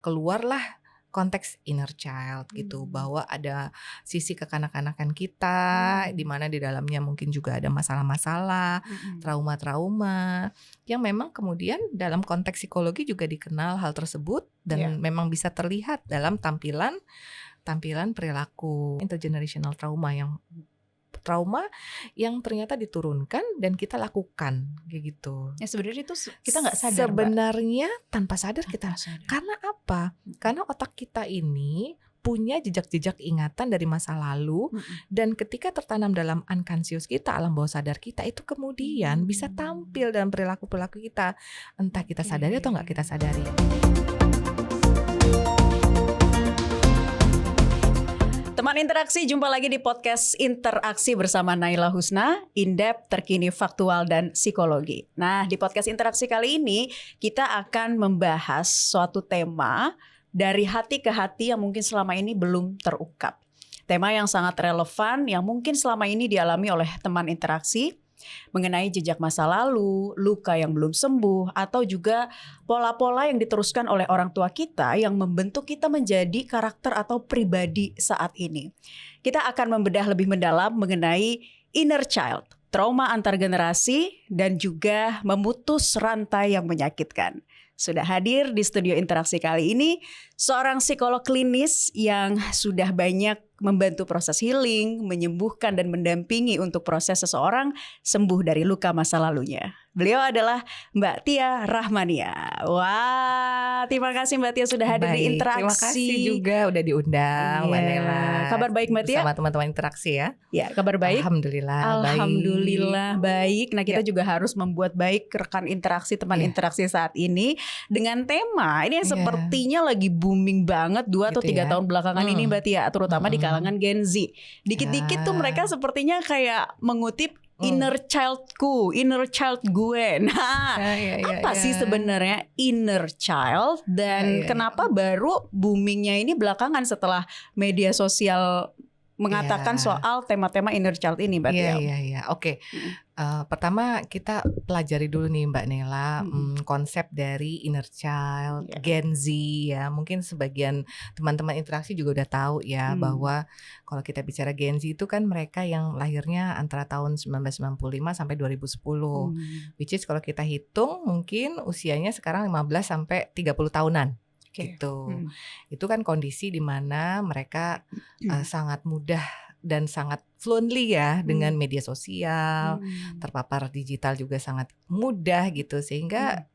keluarlah konteks inner child gitu, bahwa ada sisi kekanak-kanakan kita di mana di dalamnya mungkin juga ada masalah-masalah, trauma-trauma yang memang kemudian dalam konteks psikologi juga dikenal hal tersebut dan memang bisa terlihat dalam tampilan perilaku intergenerational trauma yang ternyata diturunkan dan kita lakukan kayak gitu. Ya sebenarnya itu kita nggak sadar. Sebenarnya tanpa sadar kita. Karena apa? Karena otak kita ini punya jejak-jejak ingatan dari masa lalu dan ketika tertanam dalam unconscious kita, alam bawah sadar kita, itu kemudian bisa tampil dalam perilaku-perilaku kita, entah kita sadari atau nggak kita sadari. Teman interaksi, jumpa lagi di podcast Interaksi bersama Naila Husna, in-depth, terkini, faktual, dan psikologi. Nah, di podcast interaksi kali ini kita akan membahas suatu tema dari hati ke hati yang mungkin selama ini belum terungkap. Tema yang sangat relevan yang mungkin selama ini dialami oleh teman interaksi, mengenai jejak masa lalu, luka yang belum sembuh, atau juga pola-pola yang diteruskan oleh orang tua kita yang membentuk kita menjadi karakter atau pribadi saat ini. Kita akan membedah lebih mendalam mengenai inner child, trauma antar generasi, dan juga memutus rantai yang menyakitkan. Sudah hadir di studio interaksi kali ini seorang psikolog klinis yang sudah banyak membantu proses healing, menyembuhkan dan mendampingi untuk proses seseorang sembuh dari luka masa lalunya. Beliau adalah Mbak Tia Rahmania. Wah, terima kasih Mbak Tia sudah hadir di interaksi. Terima kasih juga udah diundang Mbak Nela. Kabar baik Mbak Tia? Sama teman-teman interaksi ya. Ya, kabar baik. Alhamdulillah baik. Nah, kita juga harus membuat baik rekan interaksi, teman interaksi saat ini dengan tema ini yang sepertinya lagi booming banget 2 atau 3 tahun belakangan ini Mbak Tia, terutama di kalangan Gen Z. Dikit-dikit tuh mereka sepertinya kayak mengutip inner childku, inner child gue. Nah, apa sih sebenarnya inner child dan kenapa baru boomingnya ini belakangan setelah media sosial mengatakan soal tema-tema inner child ini, Mbak Tia? Iya. Oke. Pertama kita pelajari dulu nih Mbak Nela konsep dari inner child, Gen Z ya. Mungkin sebagian teman-teman interaksi juga udah tahu ya bahwa kalau kita bicara Gen Z itu kan mereka yang lahirnya antara tahun 1995 sampai 2010. Which is kalau kita hitung mungkin usianya sekarang 15 sampai 30 tahunan. Gitu. Itu kan kondisi di mana mereka sangat mudah dan sangat fluently ya dengan media sosial, terpapar digital juga sangat mudah gitu sehingga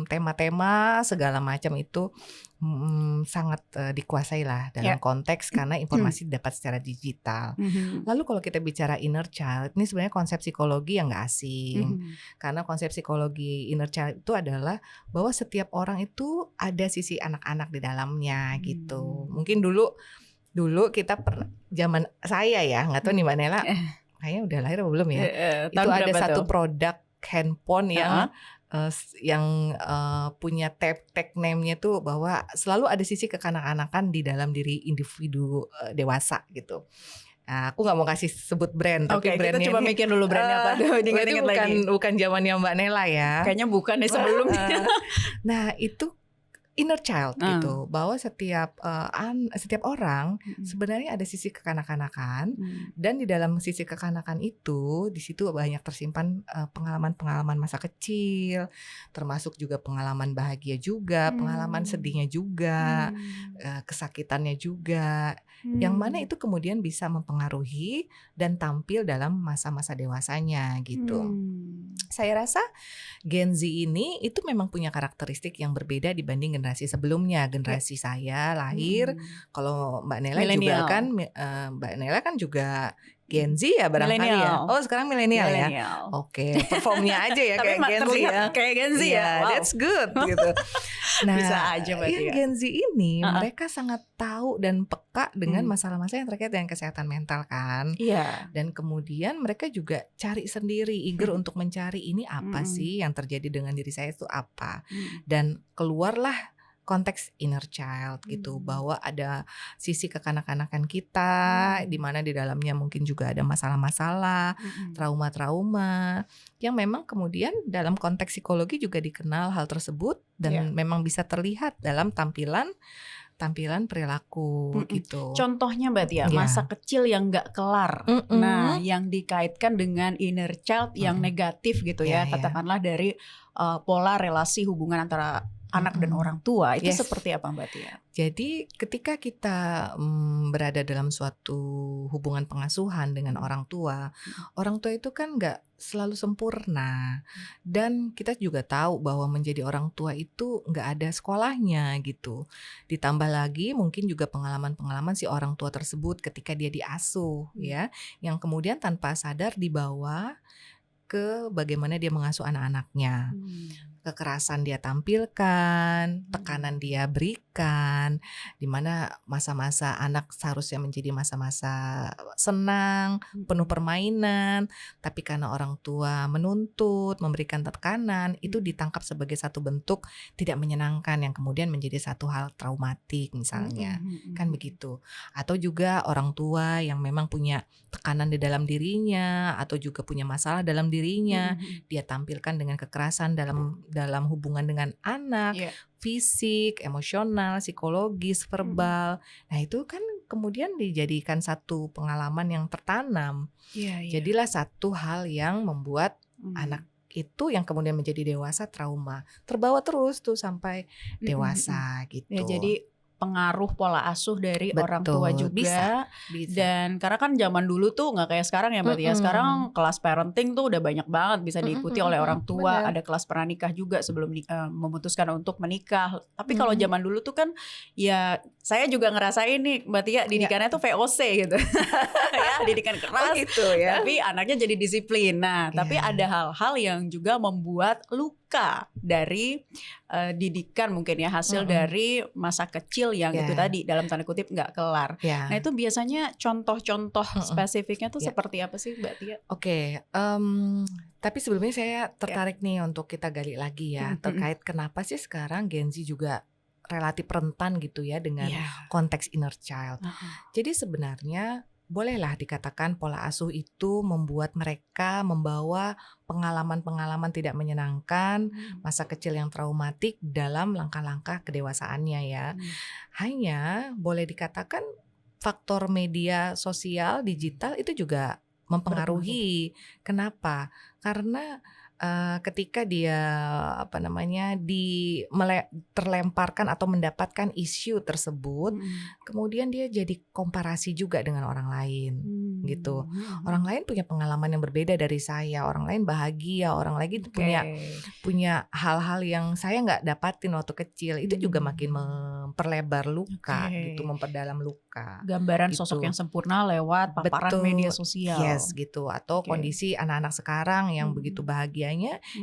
tema-tema segala macam itu sangat dikuasai lah dalam konteks karena informasi didapat secara digital. Lalu kalau kita bicara inner child, ini sebenarnya konsep psikologi yang gak asing. Karena konsep psikologi inner child itu adalah bahwa setiap orang itu ada sisi anak-anak di dalamnya gitu. Mungkin dulu kita zaman saya ya, nggak tahu nih Mbak Nela, kayaknya udah lahir atau belum ya? Itu ada satu produk handphone yang punya tag name-nya tuh bahwa selalu ada sisi kekanak-kanakan di dalam diri individu dewasa gitu. Nah, aku nggak mau kasih sebut brand, tapi brandnya kita coba mikir dulu brandnya apa. Berarti bukan zamannya Mbak Nela ya? Kayaknya bukan deh sebelumnya. Nah itu inner child gitu, bahwa setiap orang sebenarnya ada sisi kekanak-kanakan dan di dalam sisi kekanakan itu di situ banyak tersimpan pengalaman-pengalaman masa kecil, termasuk juga pengalaman bahagia juga, pengalaman sedihnya juga, kesakitannya juga, yang mana itu kemudian bisa mempengaruhi dan tampil dalam masa-masa dewasanya gitu. Saya rasa Gen Z ini itu memang punya karakteristik yang berbeda dibanding generasi sebelumnya. Generasi saya lahir, kalau Mbak Nela juga kan, Mbak Nela kan juga Gen Z ya barangkali ya. Oh sekarang milenial ya. Oke, performnya aja ya kayak Gen Z ya. Kayak Gen Z ya. Wow. That's good gitu. Nah, bisa aja Mbak Tia. Gen Z ini mereka sangat tahu dan peka dengan masalah-masalah yang terkait dengan kesehatan mental kan. Dan kemudian mereka juga cari sendiri, eager untuk mencari ini apa sih yang terjadi dengan diri saya itu apa. Dan keluarlah konteks inner child gitu, bahwa ada sisi kekanak-kanakan kita di mana di dalamnya mungkin juga ada masalah-masalah, trauma-trauma yang memang kemudian dalam konteks psikologi juga dikenal hal tersebut dan memang bisa terlihat dalam tampilan perilaku gitu. Contohnya Mbak Tia, masa kecil yang nggak kelar. Nah, yang dikaitkan dengan inner child yang negatif gitu ya, katakanlah dari pola relasi hubungan antara anak dan orang tua, itu seperti apa Mbak Tia? Jadi ketika kita berada dalam suatu hubungan pengasuhan dengan orang tua itu kan nggak selalu sempurna, dan kita juga tahu bahwa menjadi orang tua itu nggak ada sekolahnya gitu. Ditambah lagi mungkin juga pengalaman-pengalaman si orang tua tersebut ketika dia diasuh ya, yang kemudian tanpa sadar dibawa ke bagaimana dia mengasuh anak-anaknya. Kekerasan dia tampilkan, tekanan dia berikan, di mana masa-masa anak seharusnya menjadi masa-masa senang, penuh permainan, tapi karena orang tua menuntut, memberikan tekanan, itu ditangkap sebagai satu bentuk tidak menyenangkan yang kemudian menjadi satu hal traumatik misalnya, kan begitu. Atau juga orang tua yang memang punya tekanan di dalam dirinya atau juga punya masalah dalam dirinya, dia tampilkan dengan kekerasan dalam hubungan dengan anak, fisik, emosional, psikologis, verbal. Nah itu kan kemudian dijadikan satu pengalaman yang tertanam. Jadilah satu hal yang membuat anak itu yang kemudian menjadi dewasa trauma, terbawa terus tuh sampai dewasa gitu. Ya, jadi pengaruh pola asuh dari orang tua juga. Bisa. Dan karena kan zaman dulu tuh nggak kayak sekarang ya Mbak Tia. Sekarang kelas parenting tuh udah banyak banget bisa diikuti oleh orang tua. Ada kelas pranikah juga sebelum memutuskan untuk menikah. Tapi kalau zaman dulu tuh kan ya saya juga ngerasain nih Mbak Tia, didikannya tuh VOC gitu. Ya, didikan keras gitu ya. Tapi anaknya jadi disiplin. Nah, tapi ada hal-hal yang juga membuat luka dari didikan mungkin ya, hasil dari masa kecil yang itu tadi dalam tanda kutip nggak kelar. Nah itu biasanya contoh-contoh spesifiknya tuh seperti apa sih Mbak Tia? Oke, tapi sebelumnya saya tertarik nih untuk kita gali lagi ya terkait kenapa sih sekarang Gen Z juga relatif rentan gitu ya dengan konteks inner child. Jadi sebenarnya bolehlah dikatakan pola asuh itu membuat mereka membawa pengalaman-pengalaman tidak menyenangkan, masa kecil yang traumatik dalam langkah-langkah kedewasaannya ya. Hanya boleh dikatakan faktor media sosial digital itu juga mempengaruhi. Kenapa? Karena ketika dia terlemparkan atau mendapatkan isu tersebut, kemudian dia jadi komparasi juga dengan orang lain gitu. Orang lain punya pengalaman yang berbeda dari saya, orang lain bahagia, orang lain punya hal-hal yang saya nggak dapatin waktu kecil. Itu juga makin memperlebar luka gitu, memperdalam luka. Gambaran gitu. Sosok yang sempurna lewat paparan media sosial. Yes gitu. Atau kondisi anak-anak sekarang yang begitu bahagia,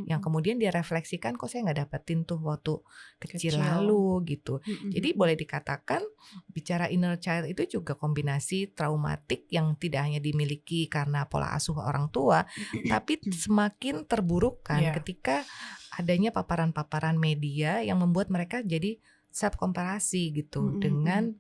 yang kemudian dia refleksikan, kok saya nggak dapetin tuh waktu kecil lalu gitu. Jadi boleh dikatakan bicara inner child itu juga kombinasi traumatik yang tidak hanya dimiliki karena pola asuh orang tua, tapi semakin terburukkan ketika adanya paparan-paparan media yang membuat mereka jadi self komparasi gitu dengan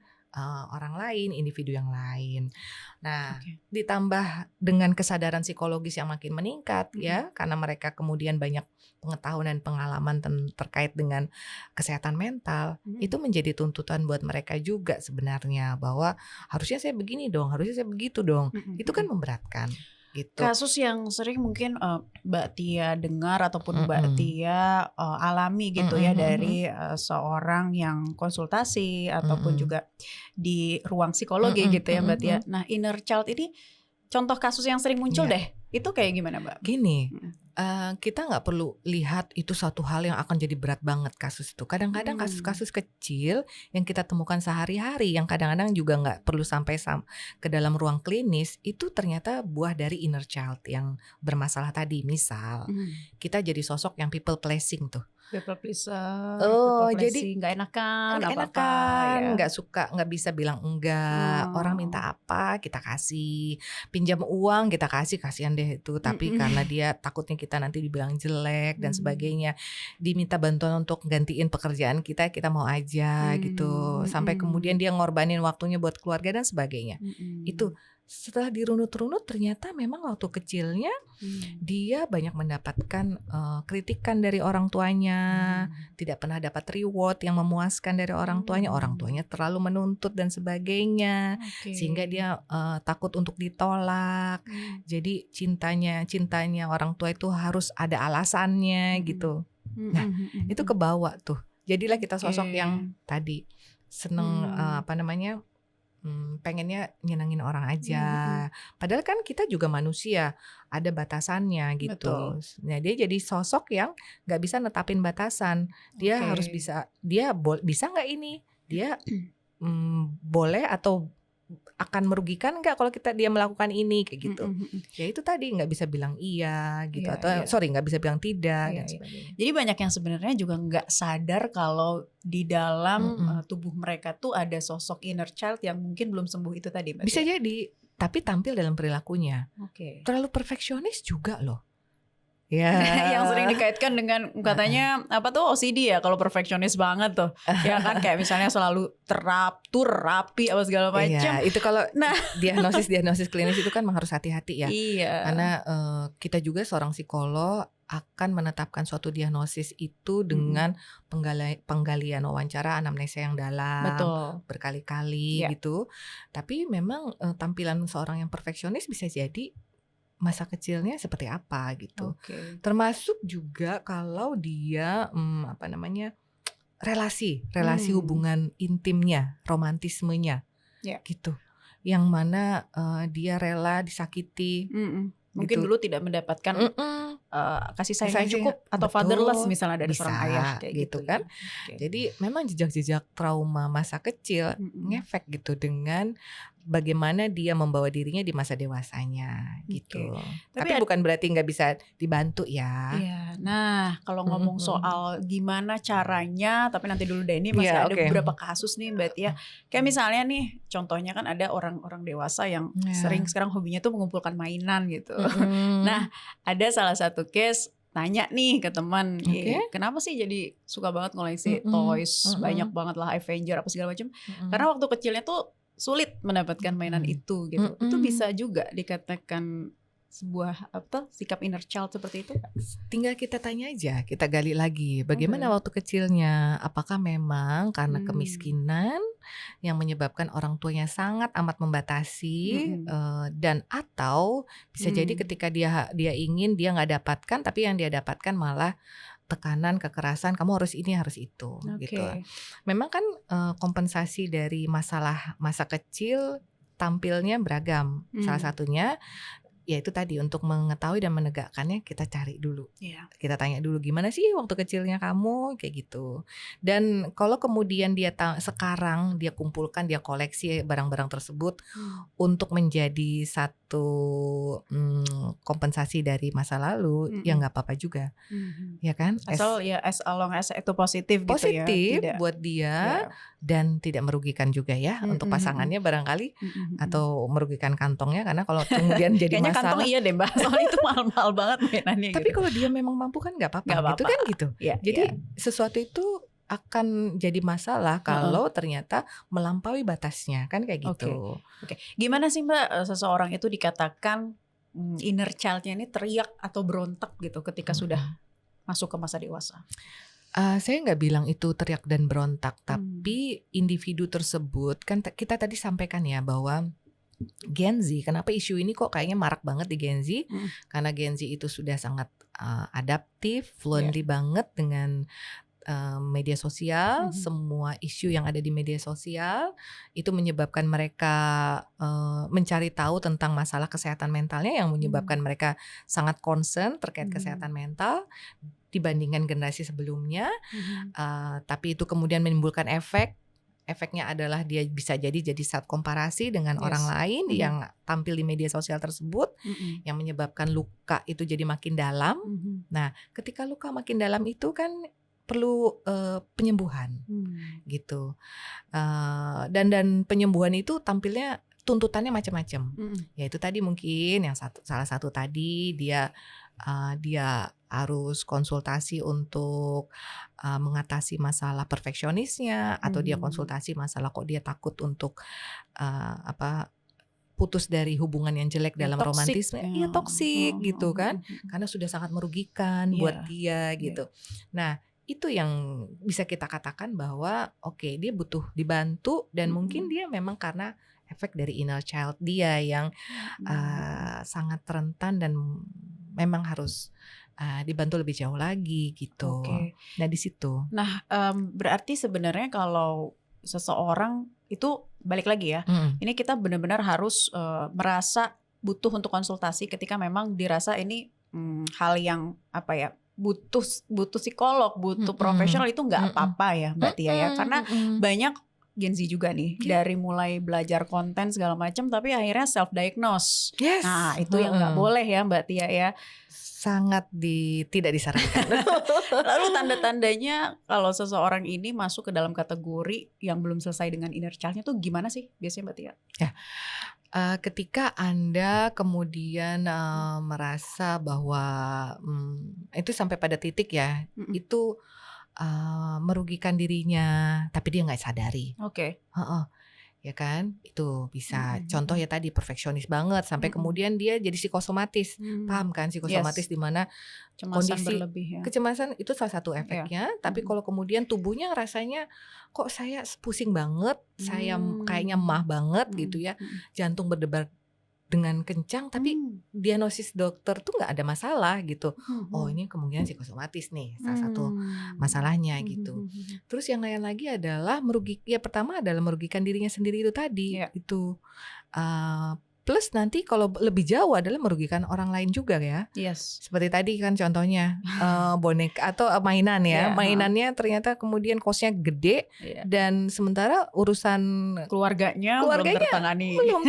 orang lain, individu yang lain. Nah, ditambah dengan kesadaran psikologis yang makin meningkat ya, karena mereka kemudian banyak pengetahuan dan pengalaman terkait dengan kesehatan mental, itu menjadi tuntutan buat mereka juga sebenarnya, bahwa harusnya saya begini dong, harusnya saya begitu dong. Itu kan memberatkan. Gitu. Kasus yang sering mungkin Mbak Tia dengar ataupun Mbak Tia alami gitu ya dari seorang yang konsultasi ataupun juga di ruang psikologi gitu ya Mbak Tia. Nah inner child ini contoh kasus yang sering muncul deh, itu kayak gimana Mbak? Gini, kita nggak perlu lihat itu satu hal yang akan jadi berat banget kasus itu. Kadang-kadang kasus-kasus kecil yang kita temukan sehari-hari, yang kadang-kadang juga nggak perlu sampai ke dalam ruang klinis, itu ternyata buah dari inner child yang bermasalah tadi. Misal, kita jadi sosok yang people pleasing tuh. People pleaser, Oh, people jadi pleasing, nggak enakan, nggak apa-apa enakan, ya. nggak suka, nggak bisa bilang enggak. Orang Oh. minta apa kita kasih, pinjam uang kita kasih, kasihan deh itu. Tapi karena dia takutnya kita nanti dibilang jelek dan sebagainya, diminta bantuan untuk gantiin pekerjaan kita mau aja gitu. Sampai kemudian dia ngorbanin waktunya buat keluarga dan sebagainya. Itu setelah dirunut-runut ternyata memang waktu kecilnya dia banyak mendapatkan kritikan dari orang tuanya, tidak pernah dapat reward yang memuaskan dari orang tuanya terlalu menuntut dan sebagainya, sehingga dia takut untuk ditolak. Jadi cintanya orang tua itu harus ada alasannya gitu. Nah, itu kebawa tuh. Jadilah kita sosok yang tadi seneng pengennya nyenengin orang aja. Padahal kan kita juga manusia, ada batasannya gitu. Betul. Nah, dia jadi sosok yang nggak bisa netapin batasan. Dia harus bisa, bisa nggak ini? Dia boleh atau akan merugikan nggak kalau dia melakukan ini kayak gitu. Ya itu tadi nggak bisa bilang iya gitu, atau sorry nggak bisa bilang tidak dan sebagainya. Jadi banyak yang sebenarnya juga nggak sadar kalau di dalam tubuh mereka tuh ada sosok inner child yang mungkin belum sembuh itu tadi, Mbak. Bisa jadi, tapi tampil dalam perilakunya. Terlalu perfeksionis juga loh. Ya. Yang sering dikaitkan dengan katanya apa tuh OCD ya, kalau perfeksionis banget tuh. Ya kan, kayak misalnya selalu teratur, rapi apa segala macam. Iya, itu kalau diagnosis klinis itu kan harus hati-hati ya. Iya. Karena kita juga seorang psikolog akan menetapkan suatu diagnosis itu dengan penggalian wawancara anamnesa yang dalam. Betul. Berkali-kali gitu. Tapi memang tampilan seorang yang perfeksionis bisa jadi masa kecilnya seperti apa gitu. Termasuk juga kalau dia relasi hubungan intimnya, romantismenya gitu. Yang mana dia rela disakiti. Mungkin gitu. dulu tidak mendapatkan kasih sayang yang cukup atau fatherless misalnya dari seorang ayah kayak gitu kan. Jadi memang jejak-jejak trauma masa kecil ngefek gitu dengan bagaimana dia membawa dirinya di masa dewasanya gitu. Tapi bukan berarti nggak bisa dibantu ya. Iya. Nah, kalau ngomong soal gimana caranya, tapi nanti dulu deh, ini masih ada beberapa kasus nih Mbak Tia. Kayak misalnya nih, contohnya kan ada orang-orang dewasa yang sering sekarang hobinya tuh mengumpulkan mainan gitu. Nah, ada salah satu case tanya nih ke teman, kenapa sih jadi suka banget ngoleksi toys, banyak banget lah Avenger apa segala macam. Karena waktu kecilnya tuh sulit mendapatkan mainan itu gitu. Itu bisa juga dikatakan sebuah sikap inner child seperti itu? Tinggal kita tanya aja, kita gali lagi bagaimana waktu kecilnya, apakah memang karena kemiskinan yang menyebabkan orang tuanya sangat amat membatasi, dan atau bisa jadi ketika dia ingin, dia nggak dapatkan, tapi yang dia dapatkan malah tekanan, kekerasan, kamu harus ini, harus itu gitu. Memang kan kompensasi dari masalah masa kecil tampilnya beragam. Salah satunya ya itu tadi, untuk mengetahui dan menegakkannya kita cari dulu. Kita tanya dulu, gimana sih waktu kecilnya kamu kayak gitu. Dan kalau kemudian dia sekarang dia kumpulkan, dia koleksi barang-barang tersebut untuk menjadi satu kompensasi dari masa lalu, ya nggak apa-apa juga. Ya kan? Asal as long as itu positif gitu ya. Positif buat dia dan tidak merugikan juga ya untuk pasangannya barangkali, atau merugikan kantongnya, karena kalau kemudian jadi kayaknya masalah. Kantong iya deh Mbak, soalnya itu mahal-mahal banget mainannya. Tapi kalau dia memang mampu kan nggak apa-apa gitu kan gitu. Jadi sesuatu itu akan jadi masalah kalau ternyata melampaui batasnya kan kayak gitu. Gimana sih Mbak seseorang itu dikatakan inner child-nya ini teriak atau berontak gitu ketika sudah masuk ke masa dewasa? Saya nggak bilang itu teriak dan berontak, tapi individu tersebut kan kita tadi sampaikan ya bahwa Gen Z, kenapa isu ini kok kayaknya marak banget di Gen Z? Karena Gen Z itu sudah sangat adaptif, fluently banget dengan media sosial. Semua isu yang ada di media sosial itu menyebabkan mereka mencari tahu tentang masalah kesehatan mentalnya, yang menyebabkan mereka sangat concern terkait kesehatan mental dibandingkan generasi sebelumnya. Tapi itu kemudian menimbulkan efeknya adalah dia bisa jadi saat komparasi dengan orang lain yang tampil di media sosial tersebut, yang menyebabkan luka itu jadi makin dalam. Nah, ketika luka makin dalam itu kan perlu penyembuhan gitu. Dan penyembuhan itu tampilnya tuntutannya macam-macam. Ya itu tadi mungkin yang salah satu tadi dia harus konsultasi untuk mengatasi masalah perfeksionisnya, atau dia konsultasi masalah kok dia takut untuk putus dari hubungan yang jelek dalam romantisme, iya toksik gitu kan, karena sudah sangat merugikan buat dia gitu. Nah itu yang bisa kita katakan bahwa oke, dia butuh dibantu, dan mungkin dia memang karena efek dari inner child dia yang sangat rentan dan memang harus dibantu lebih jauh lagi gitu. Nah di situ. Nah berarti sebenarnya kalau seseorang itu balik lagi ya, ini kita benar-benar harus merasa butuh untuk konsultasi ketika memang dirasa ini hal yang butuh psikolog, butuh profesional, itu nggak apa-apa ya Mbak Tia ya, karena banyak Gen Z juga nih dari mulai belajar konten segala macam tapi akhirnya self diagnose. Nah itu yang nggak boleh ya Mbak Tia ya. Sangat tidak disarankan. Lalu tanda-tandanya kalau seseorang ini masuk ke dalam kategori yang belum selesai dengan inner child-nya tuh gimana sih biasanya Mbak Tia? Ya, ketika Anda kemudian merasa bahwa itu sampai pada titik ya, itu merugikan dirinya, tapi dia nggak sadari. Ya kan, itu bisa contoh ya tadi perfeksionis banget sampai kemudian dia jadi psikosomatis. Paham kan psikosomatis, di mana kondisi berlebih, kecemasan itu salah satu efeknya. Tapi kalau kemudian tubuhnya rasanya kok saya pusing banget, saya kayaknya mah banget gitu ya, jantung berdebar dengan kencang, tapi diagnosis dokter tuh nggak ada masalah gitu. Oh ini kemungkinan psikosomatis nih, salah satu masalahnya gitu. Terus yang lain lagi adalah pertama adalah merugikan dirinya sendiri itu tadi itu. Plus nanti kalau lebih jauh adalah merugikan orang lain juga ya. Seperti tadi kan contohnya boneka atau mainan ya, mainannya ternyata kemudian kosnya gede, dan sementara urusan keluarganya belum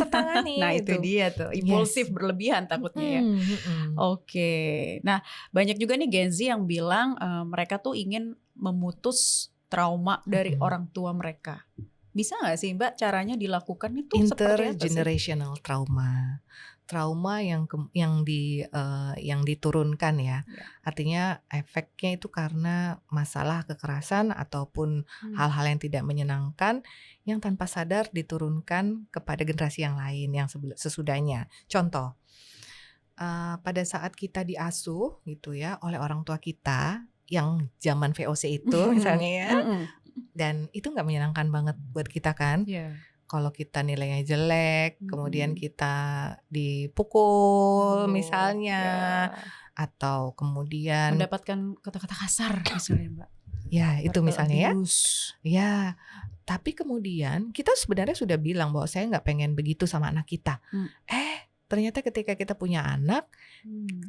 tertangani. Nah itu dia tuh, impulsif berlebihan takutnya ya. Nah banyak juga nih Gen Z yang bilang mereka tuh ingin memutus trauma dari orang tua mereka. Bisa nggak sih Mbak caranya dilakukan itu seperti apa sih? Intergenerational trauma yang diturunkan ya. Artinya efeknya itu karena masalah kekerasan ataupun hal-hal yang tidak menyenangkan yang tanpa sadar diturunkan kepada generasi yang lain yang sesudahnya. Contoh, pada saat kita diasuh gitu ya oleh orang tua kita yang zaman VOC itu misalnya ya. Dan itu nggak menyenangkan banget buat kita kan. Kalau kita nilainya jelek, kemudian kita dipukul misalnya, atau kemudian mendapatkan kata-kata kasar misalnya Mbak. Ya itu misalnya ya. Tapi kemudian kita sebenarnya sudah bilang bahwa saya nggak pengen begitu sama anak kita. Ternyata ketika kita punya anak,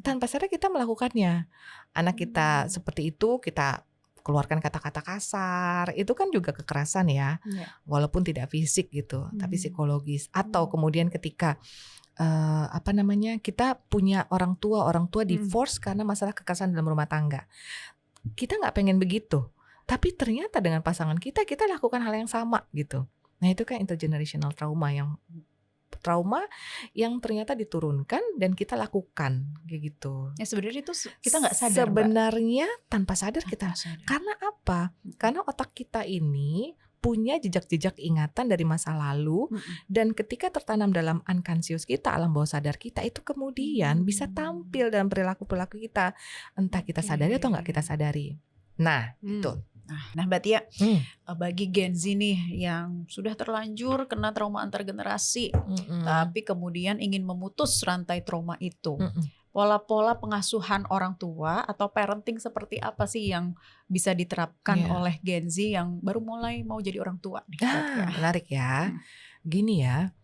tanpa sadar kita melakukannya. Anak kita seperti itu, kita keluarkan kata-kata kasar, itu kan juga kekerasan ya, walaupun tidak fisik gitu, tapi psikologis. Atau kemudian ketika kita punya orang tua divorce karena masalah kekerasan dalam rumah tangga, kita nggak pengen begitu, tapi ternyata dengan pasangan kita lakukan hal yang sama gitu. Nah itu kan intergenerational trauma yang ternyata diturunkan dan kita lakukan kayak gitu. Ya sebenarnya itu kita nggak sadar. Sebenarnya Mbak, tanpa sadar kita. Karena apa? Karena otak kita ini punya jejak-jejak ingatan dari masa lalu, dan ketika tertanam dalam unconscious kita, alam bawah sadar kita, itu kemudian bisa tampil dalam perilaku-perilaku kita, entah kita sadari atau nggak kita sadari. Nah itu. Nah Mbak Tia, bagi Gen Z nih yang sudah terlanjur kena trauma antar generasi, tapi kemudian ingin memutus rantai trauma itu, pola-pola pengasuhan orang tua atau parenting seperti apa sih yang bisa diterapkan oleh Gen Z yang baru mulai mau jadi orang tua? Menarik ya. Gini ya,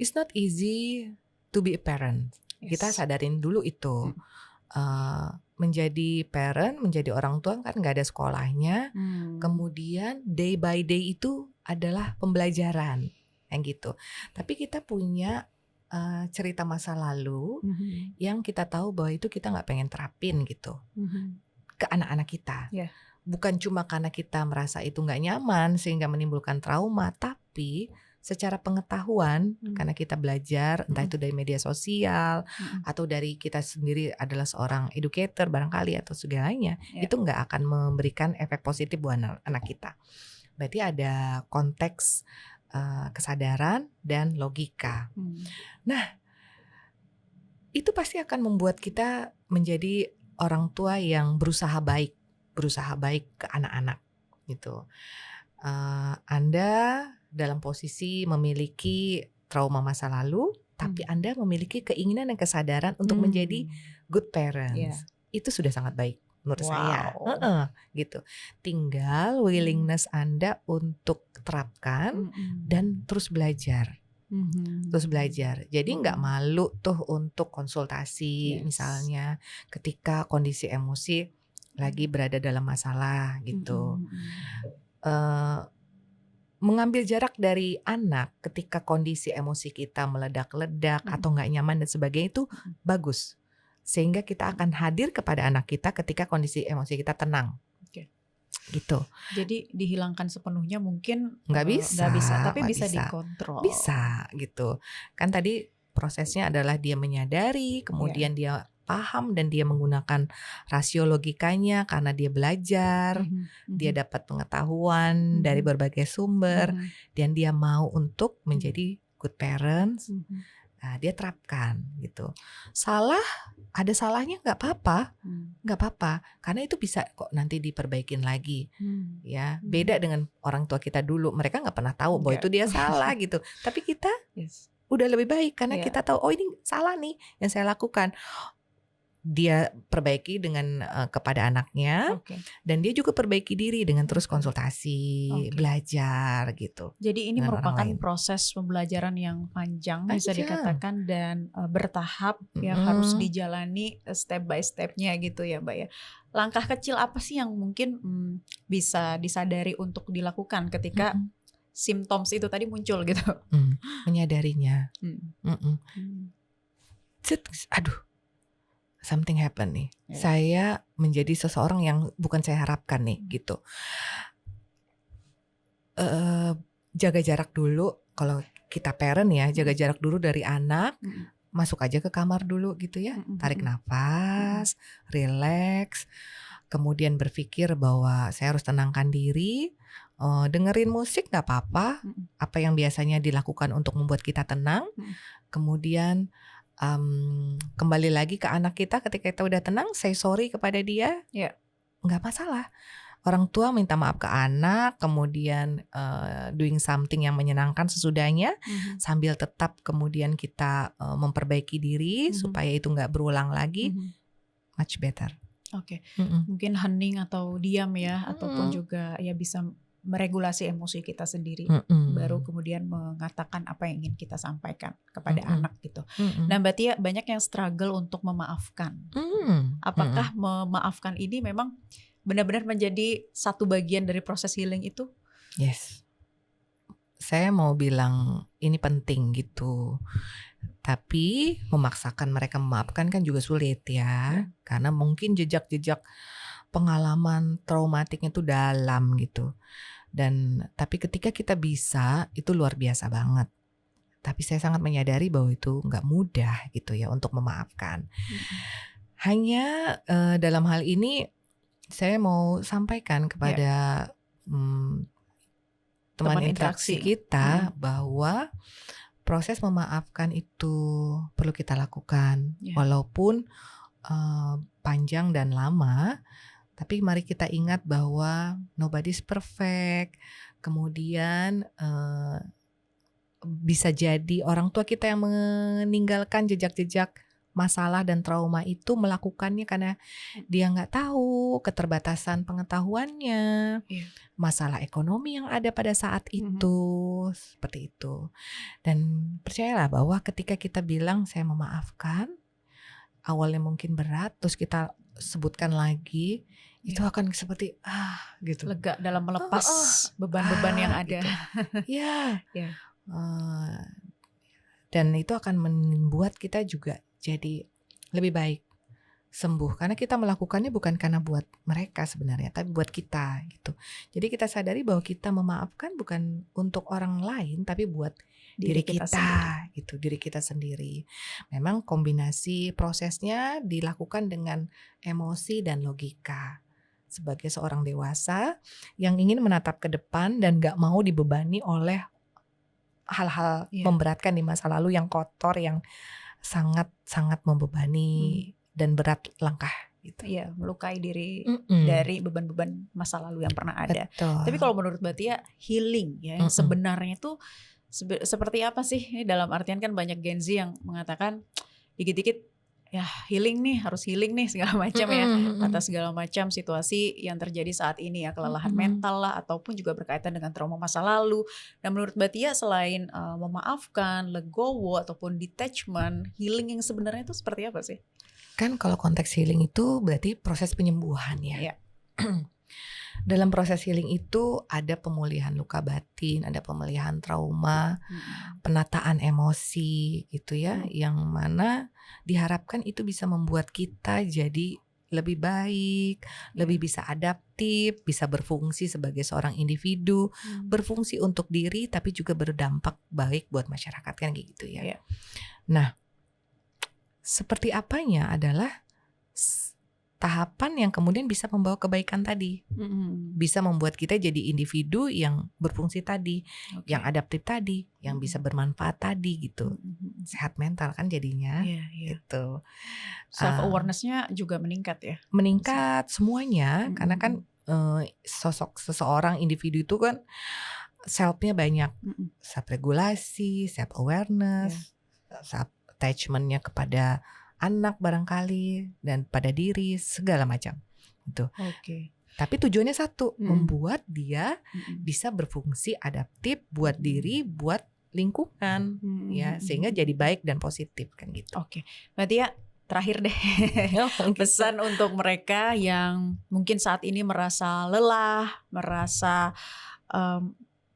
it's not easy to be a parent. Kita sadarin dulu itu. Menjadi parent, menjadi orang tua kan nggak ada sekolahnya. Kemudian day by day itu adalah pembelajaran, yang gitu. Tapi kita punya cerita masa lalu yang kita tahu bahwa itu kita nggak pengen terapin gitu. ke anak-anak kita. Bukan cuma karena kita merasa itu nggak nyaman sehingga menimbulkan trauma, tapi secara pengetahuan karena kita belajar entah itu dari media sosial atau dari kita sendiri adalah seorang educator barangkali atau segalanya, itu nggak akan memberikan efek positif buat anak kita. Berarti ada konteks kesadaran dan logika. Nah, itu pasti akan membuat kita menjadi orang tua yang berusaha baik ke anak-anak gitu. Anda dalam posisi memiliki trauma masa lalu, tapi Anda memiliki keinginan dan kesadaran untuk menjadi good parents. Itu sudah sangat baik menurut saya. Gitu. Tinggal willingness Anda untuk terapkan dan terus belajar. Jadi nggak malu tuh untuk konsultasi misalnya ketika kondisi emosi lagi berada dalam masalah gitu. Mengambil jarak dari anak ketika kondisi emosi kita meledak-ledak atau nggak nyaman dan sebagainya itu bagus. Sehingga kita akan hadir kepada anak kita ketika kondisi emosi kita tenang. Gitu. Jadi dihilangkan sepenuhnya mungkin nggak bisa, tapi bisa dikontrol. Bisa gitu. Kan tadi prosesnya adalah dia menyadari, kemudian dia paham dan dia menggunakan rasio logikanya karena dia belajar, dia dapat pengetahuan dari berbagai sumber dan dia mau untuk menjadi good parents. Nah, dia terapkan gitu. Ada salahnya nggak apa-apa, karena itu bisa kok nanti diperbaikin lagi, ya. Beda dengan orang tua kita dulu, mereka nggak pernah tahu bahwa itu dia salah gitu. Tapi kita udah lebih baik karena kita tahu, oh ini salah nih yang saya lakukan. Dia perbaiki dengan kepada anaknya, dan dia juga perbaiki diri dengan terus konsultasi, belajar gitu. Jadi ini merupakan proses pembelajaran yang panjang bisa dikatakan dan bertahap yang harus dijalani step by stepnya gitu ya Mbak ya. Langkah kecil apa sih yang mungkin bisa disadari untuk dilakukan ketika symptoms itu tadi muncul gitu? Menyadarinya. Aduh. Something happen nih. Saya menjadi seseorang yang bukan saya harapkan nih gitu. Jaga jarak dulu kalau kita parent ya, jaga jarak dulu dari anak. Masuk aja ke kamar dulu gitu ya. Tarik nafas, relax. Kemudian berpikir bahwa saya harus tenangkan diri. Dengerin musik gak apa-apa. Apa yang biasanya dilakukan untuk membuat kita tenang. Kemudian kembali lagi ke anak kita ketika kita udah tenang, say sorry kepada dia, nggak masalah. Orang tua minta maaf ke anak, kemudian doing something yang menyenangkan sesudahnya, sambil tetap kemudian kita memperbaiki diri supaya itu nggak berulang lagi, much better. Mungkin hening atau diam ya, ataupun juga ya bisa meregulasi emosi kita sendiri, baru kemudian mengatakan apa yang ingin kita sampaikan kepada anak gitu. Nah Mbak Tia, banyak yang struggle untuk memaafkan. Apakah memaafkan ini memang benar-benar menjadi satu bagian dari proses healing itu? Yes, saya mau bilang ini penting gitu. Tapi memaksakan mereka memaafkan kan juga sulit ya, karena mungkin jejak-jejak pengalaman traumatiknya itu dalam gitu. Tapi ketika kita bisa, itu luar biasa banget. Tapi saya sangat menyadari bahwa itu nggak mudah gitu ya untuk memaafkan. Hanya dalam hal ini saya mau sampaikan kepada teman interaksi kita bahwa proses memaafkan itu perlu kita lakukan, walaupun panjang dan lama. Tapi mari kita ingat bahwa nobody's perfect. Kemudian bisa jadi orang tua kita yang meninggalkan jejak-jejak masalah dan trauma itu melakukannya karena dia nggak tahu keterbatasan pengetahuannya, masalah ekonomi yang ada pada saat itu, seperti itu. Dan percayalah bahwa ketika kita bilang saya memaafkan, awalnya mungkin berat, terus kita sebutkan lagi, itu akan seperti gitu, lega dalam melepas beban-beban yang ada gitu. Dan itu akan membuat kita juga jadi lebih baik sembuh, karena kita melakukannya bukan karena buat mereka sebenarnya, tapi buat kita gitu. Jadi kita sadari bahwa kita memaafkan bukan untuk orang lain, tapi buat diri kita gitu, diri kita sendiri. Memang kombinasi prosesnya dilakukan dengan emosi dan logika. Sebagai seorang dewasa yang ingin menatap ke depan dan gak mau dibebani oleh hal-hal memberatkan di masa lalu yang kotor, yang sangat-sangat membebani dan berat langkah gitu. Iya, melukai diri dari beban-beban masa lalu yang pernah ada. Betul. Tapi kalau menurut Mbak Tia, healing ya yang sebenarnya itu seperti apa sih? Ini dalam artian kan banyak Gen Z yang mengatakan dikit-dikit ya healing nih, harus healing nih segala macam ya, atas segala macam situasi yang terjadi saat ini ya, kelelahan mental lah ataupun juga berkaitan dengan trauma masa lalu. Dan menurut Mbak Tia, selain memaafkan, legowo ataupun detachment, healing yang sebenarnya itu seperti apa sih? Kan kalau konteks healing itu berarti proses penyembuhan ya. Dalam proses healing itu ada pemulihan luka batin, ada pemulihan trauma, penataan emosi gitu ya, yang mana diharapkan itu bisa membuat kita jadi lebih baik, lebih bisa adaptif, bisa berfungsi sebagai seorang individu, berfungsi untuk diri tapi juga berdampak baik buat masyarakat kan kayak gitu ya. Nah, seperti apanya adalah tahapan yang kemudian bisa membawa kebaikan tadi, bisa membuat kita jadi individu yang berfungsi tadi, yang adaptif tadi, yang bisa bermanfaat tadi gitu, sehat mental kan jadinya, gitu. Self awareness-nya juga meningkat ya? Meningkat semuanya, karena kan sosok seseorang individu itu kan self-nya banyak, self regulasi, self awareness, self attachment-nya kepada anak barangkali dan pada diri segala macam gitu. Tapi tujuannya satu, membuat dia bisa berfungsi adaptif buat diri, buat lingkungan ya, sehingga jadi baik dan positif kan gitu. Berarti ya terakhir deh pesan untuk mereka yang mungkin saat ini merasa lelah, merasa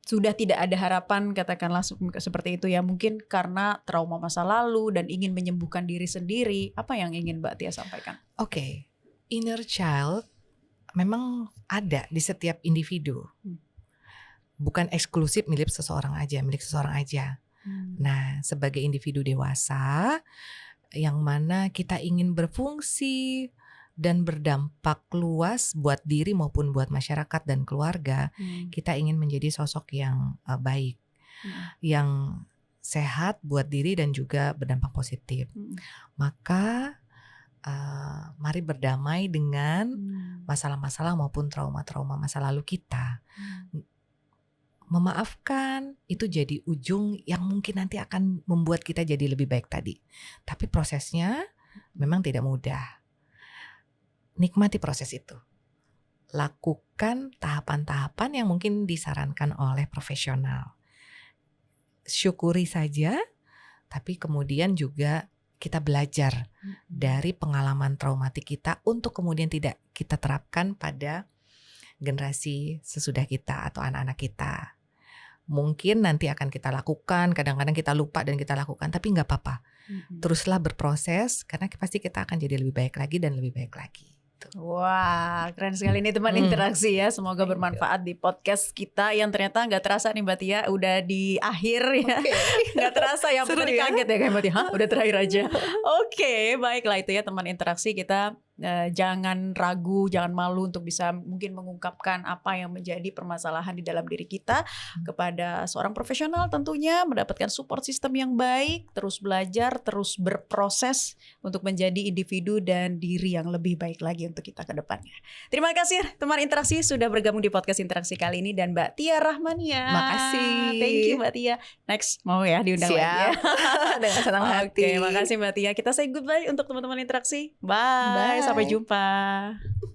sudah tidak ada harapan, katakanlah seperti itu ya, mungkin karena trauma masa lalu dan ingin menyembuhkan diri sendiri. Apa yang ingin Mbak Tia sampaikan? Inner child memang ada di setiap individu, bukan eksklusif milik seseorang aja. Nah, sebagai individu dewasa yang mana kita ingin berfungsi dan berdampak luas buat diri maupun buat masyarakat dan keluarga, kita ingin menjadi sosok yang baik, yang sehat buat diri dan juga berdampak positif. Maka mari berdamai dengan masalah-masalah maupun trauma-trauma masa lalu kita. Memaafkan itu jadi ujung yang mungkin nanti akan membuat kita jadi lebih baik tadi. Tapi prosesnya memang tidak mudah. Nikmati proses itu. Lakukan tahapan-tahapan yang mungkin disarankan oleh profesional. Syukuri saja, tapi kemudian juga kita belajar dari pengalaman traumatik kita untuk kemudian tidak kita terapkan pada generasi sesudah kita atau anak-anak kita. Mungkin nanti akan kita lakukan, kadang-kadang kita lupa dan kita lakukan, tapi gak apa-apa. Teruslah berproses, karena pasti kita akan jadi lebih baik lagi dan lebih baik lagi. Wah, keren sekali nih teman interaksi ya. Semoga bermanfaat di podcast kita yang ternyata nggak terasa nih Mbak Tia udah di akhir ya. Nggak terasa ya, aku tadi kaget ya kayak Mbak Tia. Udah terakhir aja. Baiklah itu ya teman interaksi kita. Jangan ragu, jangan malu untuk bisa mungkin mengungkapkan apa yang menjadi permasalahan di dalam diri kita kepada seorang profesional, tentunya mendapatkan support system yang baik, terus belajar, terus berproses untuk menjadi individu dan diri yang lebih baik lagi untuk kita ke depannya. Terima kasih teman interaksi sudah bergabung di podcast interaksi kali ini dan Mbak Tia Rahmania. Makasih. Thank you Mbak Tia. Next mau ya diundang lagi ya. Dengan senang hati. Makasih Mbak Tia. Kita say goodbye untuk teman-teman interaksi. Bye. Sampai jumpa.